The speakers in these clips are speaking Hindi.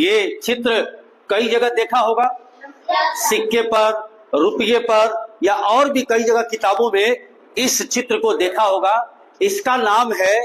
ये चित्र कई जगह देखा होगा, सिक्के पर, रुपये पर, या और भी कई जगह किताबों में इस चित्र को देखा होगा। इसका नाम है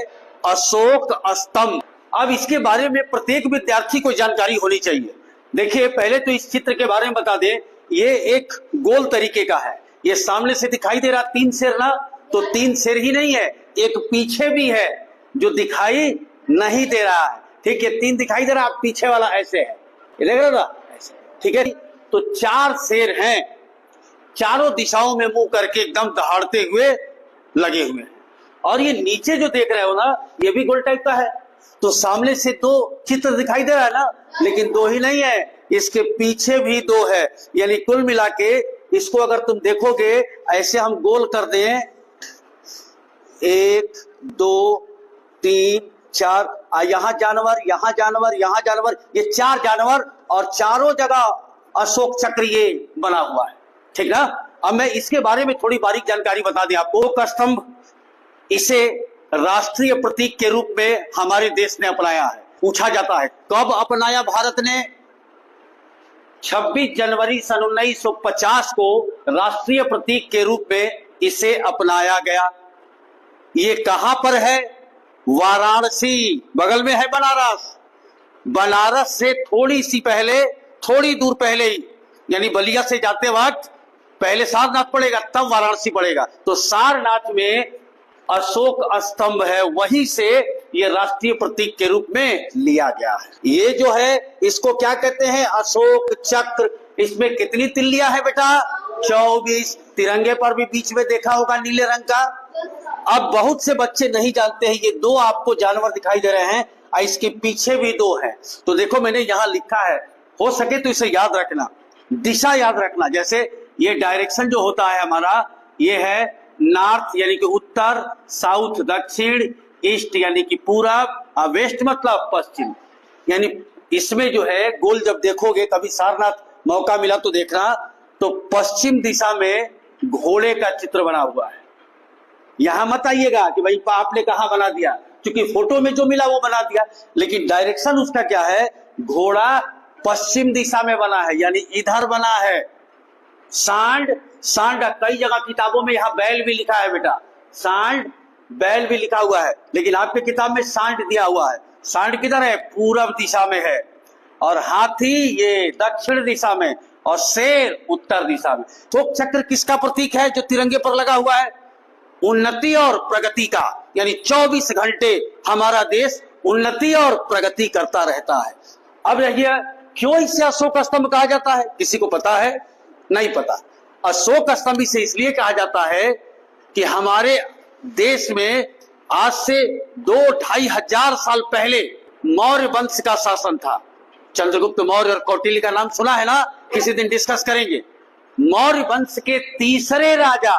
अशोक स्तंभ। अब इसके बारे में प्रत्येक विद्यार्थी को जानकारी होनी चाहिए। देखिए, पहले तो इस चित्र के बारे में बता दें, ये एक गोल तरीके का है। ये सामने से दिखाई दे रहा 3 शेर ना, तो 3 शेर ही नहीं है, एक पीछे भी है जो दिखाई नहीं दे रहा है। ठीक है, 3 दिखाई दे रहा, पीछे वाला ऐसे है, ये देख रहे हो ना, ऐसे। ठीक है, तो 4 शेर हैं, चारों दिशाओं में मुंह करके एकदम दहाड़ते हुए लगे हुए हैं। और ये नीचे जो देख रहे हो ना, ये भी गोल टाइप का है। तो सामने से 2 चित्र दिखाई दे रहा है ना, लेकिन 2 ही नहीं है, इसके पीछे भी 2 है। यानी कुल मिला के इसको अगर तुम देखोगे, ऐसे हम गोल कर दें, 1 2 3 4, यहां जानवर, यहां जानवर, यहां जानवर, ये 4 जानवर, और चारों जगह अशोक चक्र ये बना हुआ है। ठीक ना। अब मैं इसके बारे में थोड़ी बारीक जानकारी बता दें आपको। अशोक स्तंभ, इसे राष्ट्रीय प्रतीक के रूप में हमारे देश ने अपनाया है। पूछा जाता है कब अपनाया भारत ने? 26 जनवरी सन 1950 को राष्ट्रीय प्रतीक के रूप में इसे अपनाया गया। ये कहां पर है? वाराणसी, बगल में है बनारस। बनारस से थोड़ी सी पहले, थोड़ी दूर पहले ही, यानी बलिया से जाते वक्त पहले सारनाथ पड़ेगा, तब वाराणसी पड़ेगा। तो सारनाथ में अशोक स्तंभ है, वहीं से ये राष्ट्रीय प्रतीक के रूप में लिया गया है। ये जो है, इसको क्या कहते हैं? अशोक चक्र। इसमें कितनी तिल्लियां है बेटा? 24। तिरंगे पर भी बीच में देखा होगा नीले रंग का। अब बहुत से बच्चे नहीं जानते हैं, ये 2 आपको जानवर दिखाई दे रहे हैं, और इसके पीछे भी 2 हैं। तो देखो, मैंने यहां लिखा है, हो सके तो इसे याद रखना, दिशा याद रखना। जैसे ये डायरेक्शन जो होता है हमारा, ये है नॉर्थ यानी कि उत्तर, साउथ दक्षिण, ईस्ट यानी कि पूरब, वेस्ट मतलब पश्चिम। यानी इसमें जो है गोल जब देखोगे, कभी सारनाथ मौका मिला तो देखना, तो पश्चिम दिशा में घोड़े का चित्र बना हुआ है। यहां मत आइएगा कि भाई आपने कहां बना दिया, क्योंकि फोटो में जो मिला वो बना दिया, लेकिन डायरेक्शन उसका क्या है? घोड़ा पश्चिम दिशा में बना है, यानी इधर बना है। सांड, सांड कई जगह किताबों में यहाँ बैल भी लिखा है बेटा, सांड बैल भी लिखा हुआ है, लेकिन आपके किताब में सांड दिया हुआ है। सांड किधर है? पूरब दिशा में है। और हाथी ये दक्षिण दिशा में, और शेर उत्तर दिशा में। अशोक चक्र किसका प्रतीक है जो तिरंगे पर लगा हुआ है? उन्नति और प्रगति का। यानी 24 घंटे हमारा देश उन्नति और प्रगति करता रहता है। अब रहिए, क्यों इसे अशोक स्तंभ कहा जाता है? किसी को पता है? नहीं पता। अशोक स्तंभ इसे इसलिए कहा जाता है कि हमारे देश में आज से 2-2.5 हजार साल पहले मौर्य वंश का शासन था। चंद्रगुप्त मौर्य और कौटिल्य का नाम सुना है ना, किसी दिन डिस्कस करेंगे। मौर्य वंश के तीसरे राजा,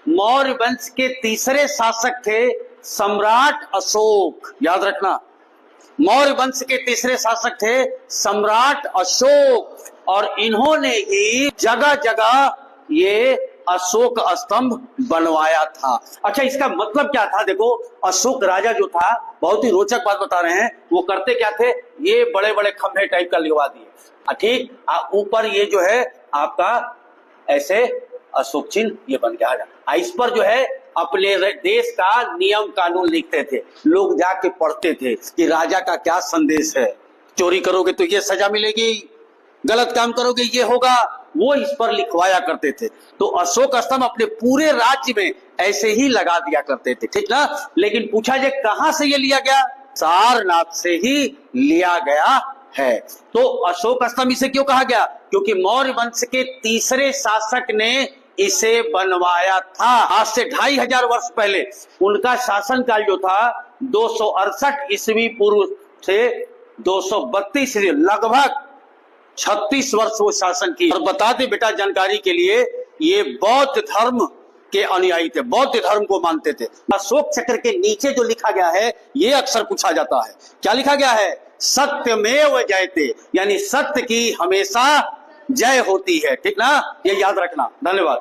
मौर्य वंश के तीसरे शासक थे सम्राट अशोक। याद रखना, मौर्य वंश के तीसरे शासक थे सम्राट अशोक, और इन्होंने ही जगह जगह ये अशोक स्तंभ बनवाया था। अच्छा, इसका मतलब क्या था? देखो, अशोक राजा जो था, बहुत ही रोचक बात बता रहे हैं, वो करते क्या थे? ये बड़े बड़े खंभे टाइप का लिखवा दिए, ठीक, ऊपर ये जो है आपका ऐसे अशोक चिन्ह ये बन गया। इस पर जो है अपने देश का नियम कानून लिखते थे, लोग जाके पढ़ते थे कि राजा का क्या संदेश है। चोरी करोगे तो ये सजा मिलेगी, गलत काम करोगे ये होगा, वो इस पर लिखवाया करते थे। तो अशोक स्तंभ अपने पूरे राज्य में ऐसे ही लगा दिया करते थे, ठीक ना। लेकिन पूछा जाए कहां से ये लिया गया? सारनाथ से ही लिया गया है। तो अशोक स्तंभ इसे क्यों कहा गया? क्योंकि मौर्य वंश के तीसरे शासक ने इसे बनवाया था। आज से 2500 वर्ष पहले उनका शासनकाल जो था 268 ईस्वी पूर्व से 232 लगभग 36 वर्ष वो शासन की। और बता दे बेटा जानकारी के लिए, ये बौद्ध धर्म के अनुयायी थे, बौद्ध धर्म को मानते थे। अशोक चक्र के नीचे जो लिखा गया है, ये अक्सर पूछा जाता है। क्या लिखा गया है? सत्यमेव जयते, यानी सत्य की हमेशा जय होती है, ठीक ना। ये याद रखना। धन्यवाद।